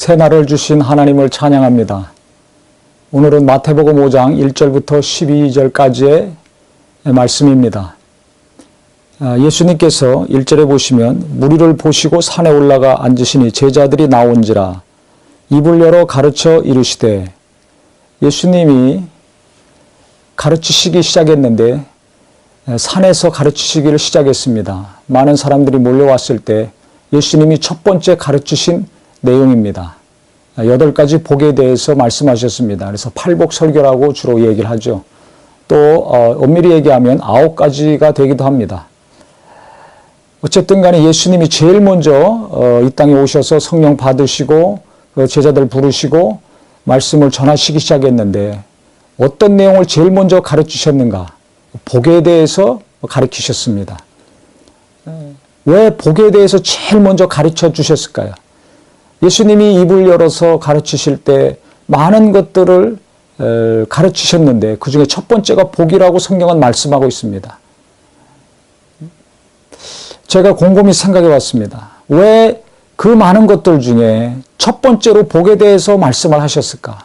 새날을 주신 하나님을 찬양합니다. 오늘은 마태복음 5장 1절부터 12절까지의 말씀입니다. 예수님께서 1절에 보시면 무리를 보시고 산에 올라가 앉으시니 제자들이 나온지라 입을 열어 가르쳐 이르시되, 예수님이 가르치시기 시작했는데 산에서 가르치시기를 시작했습니다. 많은 사람들이 몰려왔을 때 예수님이 첫 번째 가르치신 내용입니다. 8가지 복에 대해서 말씀하셨습니다. 그래서 팔복설교라고 주로 얘기를 하죠. 또 엄밀히 얘기하면 9가지가 되기도 합니다. 어쨌든 간에 예수님이 제일 먼저 이 땅에 오셔서 성령 받으시고 제자들 부르시고 말씀을 전하시기 시작했는데 어떤 내용을 제일 먼저 가르치셨는가? 복에 대해서 가르치셨습니다. 왜 복에 대해서 제일 먼저 가르쳐 주셨을까요? 예수님이 입을 열어서 가르치실 때 많은 것들을 가르치셨는데 그 중에 첫 번째가 복이라고 성경은 말씀하고 있습니다. 제가 곰곰이 생각해 봤습니다. 왜 그 많은 것들 중에 첫 번째로 복에 대해서 말씀을 하셨을까?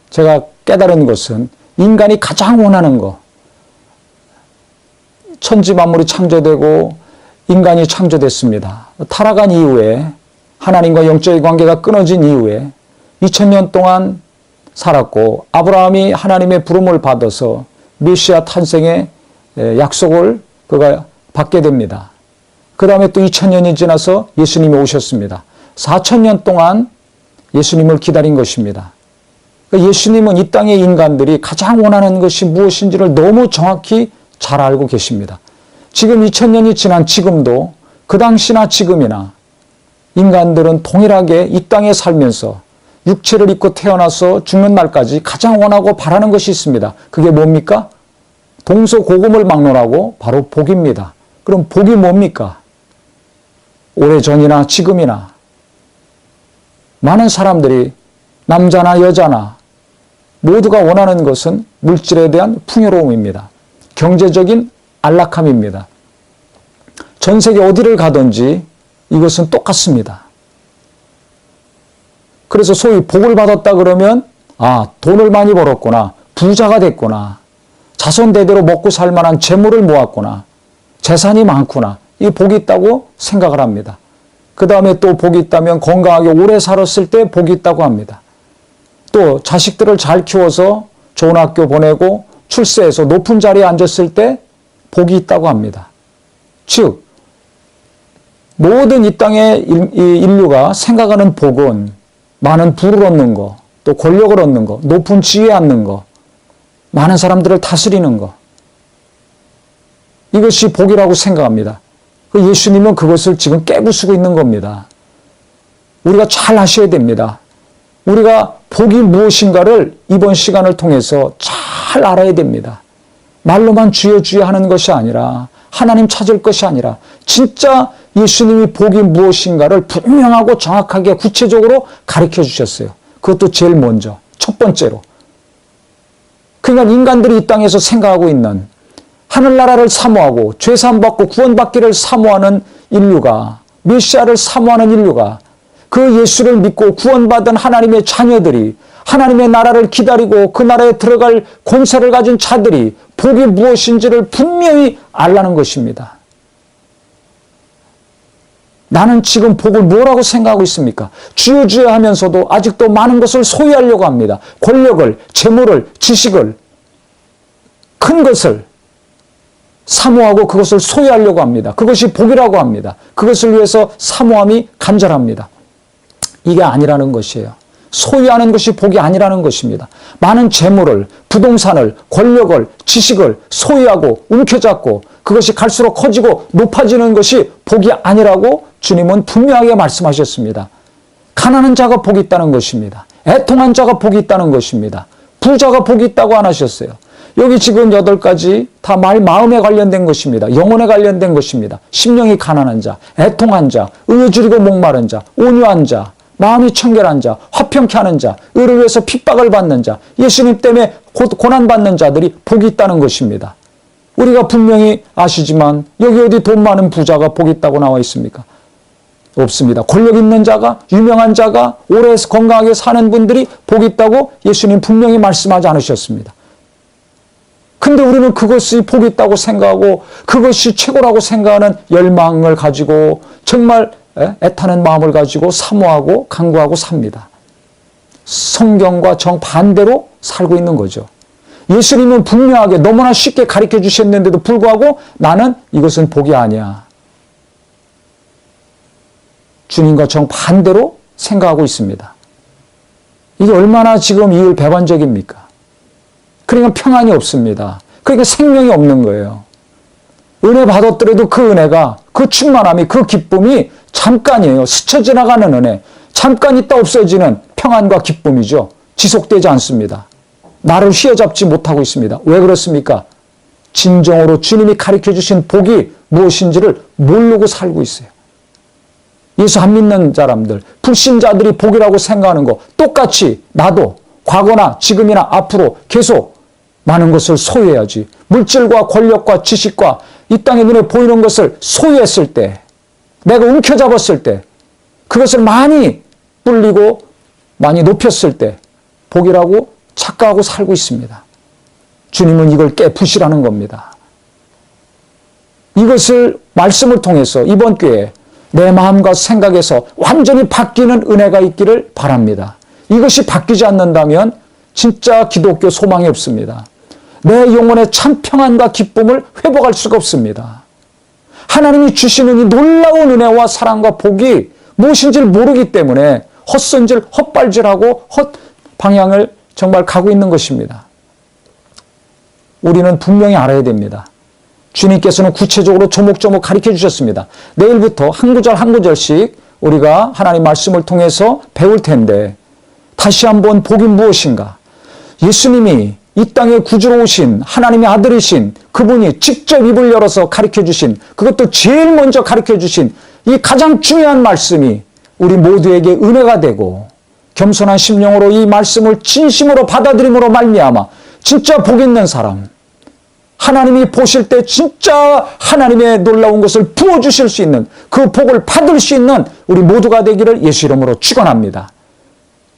제가 깨달은 것은 인간이 가장 원하는 것, 천지 만물이 창조되고 인간이 창조됐습니다. 타락한 이후에 하나님과 영적인 관계가 끊어진 이후에 2000년 동안 살았고 아브라함이 하나님의 부름을 받아서 메시아 탄생의 약속을 그가 받게 됩니다. 그 다음에 또 2000년이 지나서 예수님이 오셨습니다. 4000년 동안 예수님을 기다린 것입니다. 예수님은 이 땅의 인간들이 가장 원하는 것이 무엇인지를 너무 정확히 잘 알고 계십니다. 지금 2000년이 지난 지금도 그 당시나 지금이나 인간들은 동일하게 이 땅에 살면서 육체를 입고 태어나서 죽는 날까지 가장 원하고 바라는 것이 있습니다. 그게 뭡니까? 동서고금을 막론하고 바로 복입니다. 그럼 복이 뭡니까? 오래전이나 지금이나 많은 사람들이 남자나 여자나 모두가 원하는 것은 물질에 대한 풍요로움입니다. 경제적인 안락함입니다. 전 세계 어디를 가든지 이것은 똑같습니다. 그래서 소위 복을 받았다 그러면 돈을 많이 벌었구나, 부자가 됐구나, 자손 대대로 먹고 살 만한 재물을 모았구나, 재산이 많구나, 이 복이 있다고 생각을 합니다. 그 다음에 또 복이 있다면 건강하게 오래 살았을 때 복이 있다고 합니다. 또 자식들을 잘 키워서 좋은 학교 보내고 출세해서 높은 자리에 앉았을 때 복이 있다고 합니다. 즉 모든 이 땅의 인류가 생각하는 복은 많은 부를 얻는 거, 또 권력을 얻는 거, 높은 지위에 앉는 거, 많은 사람들을 다스리는 거, 이것이 복이라고 생각합니다. 예수님은 그것을 지금 깨부수고 있는 겁니다. 우리가 잘 아셔야 됩니다. 우리가 복이 무엇인가를 이번 시간을 통해서 잘 알아야 됩니다. 말로만 주여 주여 하는 것이 아니라, 하나님 찾을 것이 아니라 진짜 예수님이 복이 무엇인가를 분명하고 정확하게 구체적으로 가르쳐 주셨어요. 그것도 제일 먼저, 첫 번째로. 그러니까 인간들이 이 땅에서 생각하고 있는 하늘나라를 사모하고 죄사함받고 구원받기를 사모하는 인류가, 메시아를 사모하는 인류가, 그 예수를 믿고 구원받은 하나님의 자녀들이 하나님의 나라를 기다리고 그 나라에 들어갈 권세를 가진 자들이 복이 무엇인지를 분명히 알라는 것입니다. 나는 지금 복을 뭐라고 생각하고 있습니까? 주여 주여 하면서도 아직도 많은 것을 소유하려고 합니다. 권력을, 재물을, 지식을, 큰 것을 사모하고 그것을 소유하려고 합니다. 그것이 복이라고 합니다. 그것을 위해서 사모함이 간절합니다. 이게 아니라는 것이에요. 소유하는 것이 복이 아니라는 것입니다. 많은 재물을, 부동산을, 권력을, 지식을 소유하고 움켜잡고 그것이 갈수록 커지고 높아지는 것이 복이 아니라고 주님은 분명하게 말씀하셨습니다. 가난한 자가 복이 있다는 것입니다. 애통한 자가 복이 있다는 것입니다. 부자가 복이 있다고 안 하셨어요. 여기 지금 8가지 다 마음에 관련된 것입니다. 영혼에 관련된 것입니다. 심령이 가난한 자, 애통한 자, 의에 줄이고 목마른 자, 온유한 자, 마음이 청결한 자, 화평케 하는 자, 의를 위해서 핍박을 받는 자, 예수님 때문에 고난받는 자들이 복이 있다는 것입니다. 우리가 분명히 아시지만 여기 어디 돈 많은 부자가 복이 있다고 나와 있습니까? 없습니다. 권력 있는 자가, 유명한 자가, 오래 건강하게 사는 분들이 복이 있다고 예수님 분명히 말씀하지 않으셨습니다. 근데 우리는 그것이 복이 있다고 생각하고 그것이 최고라고 생각하는 열망을 가지고 정말 애타는 마음을 가지고 사모하고 간구하고 삽니다. 성경과 정반대로 살고 있는 거죠. 예수님은 분명하게 너무나 쉽게 가르쳐 주셨는데도 불구하고 나는 이것은 복이 아니야. 주님과 정반대로 생각하고 있습니다. 이게 얼마나 지금 이율배반적입니까? 그러니까 평안이 없습니다. 그러니까 생명이 없는 거예요. 은혜 받았더라도 그 은혜가, 그 충만함이, 그 기쁨이 잠깐이에요. 스쳐 지나가는 은혜. 잠깐 있다 없어지는 평안과 기쁨이죠. 지속되지 않습니다. 나를 휘어잡지 못하고 있습니다. 왜 그렇습니까? 진정으로 주님이 가르쳐 주신 복이 무엇인지를 모르고 살고 있어요. 예수 안 믿는 사람들, 불신자들이 복이라고 생각하는 거 똑같이 나도 과거나 지금이나 앞으로 계속 많은 것을 소유해야지. 물질과 권력과 지식과 이 땅의 눈에 보이는 것을 소유했을 때, 내가 움켜잡았을 때, 그것을 많이 불리고 많이 높였을 때 복이라고 착각하고 살고 있습니다. 주님은 이걸 깨부시라는 겁니다. 이것을 말씀을 통해서 이번 기회에 내 마음과 생각에서 완전히 바뀌는 은혜가 있기를 바랍니다. 이것이 바뀌지 않는다면 진짜 기독교 소망이 없습니다. 내 영혼의 참 평안과 기쁨을 회복할 수가 없습니다. 하나님이 주시는 이 놀라운 은혜와 사랑과 복이 무엇인지를 모르기 때문에 헛손질, 헛발질하고 헛 방향을 정말 가고 있는 것입니다. 우리는 분명히 알아야 됩니다. 주님께서는 구체적으로 조목조목 가르쳐 주셨습니다. 내일부터 한 구절 한 구절씩 우리가 하나님 말씀을 통해서 배울 텐데 다시 한번 복이 무엇인가? 예수님이 이 땅에 구주로 오신 하나님의 아들이신 그분이 직접 입을 열어서 가르쳐 주신, 그것도 제일 먼저 가르쳐 주신 이 가장 중요한 말씀이 우리 모두에게 은혜가 되고 겸손한 심령으로 이 말씀을 진심으로 받아들임으로 말미암아 진짜 복 있는 사람, 하나님이 보실 때 진짜 하나님의 놀라운 것을 부어주실 수 있는 그 복을 받을 수 있는 우리 모두가 되기를 예수 이름으로 축원합니다.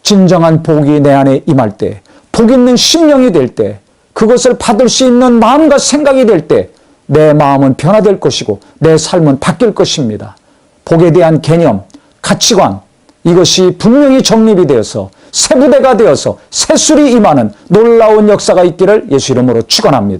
진정한 복이 내 안에 임할 때, 복 있는 심령이 될 때, 그것을 받을 수 있는 마음과 생각이 될 때 내 마음은 변화될 것이고 내 삶은 바뀔 것입니다. 복에 대한 개념, 가치관, 이것이 분명히 정립이 되어서 새 부대가 되어서 새 술이 임하는 놀라운 역사가 있기를 예수 이름으로 축원합니다.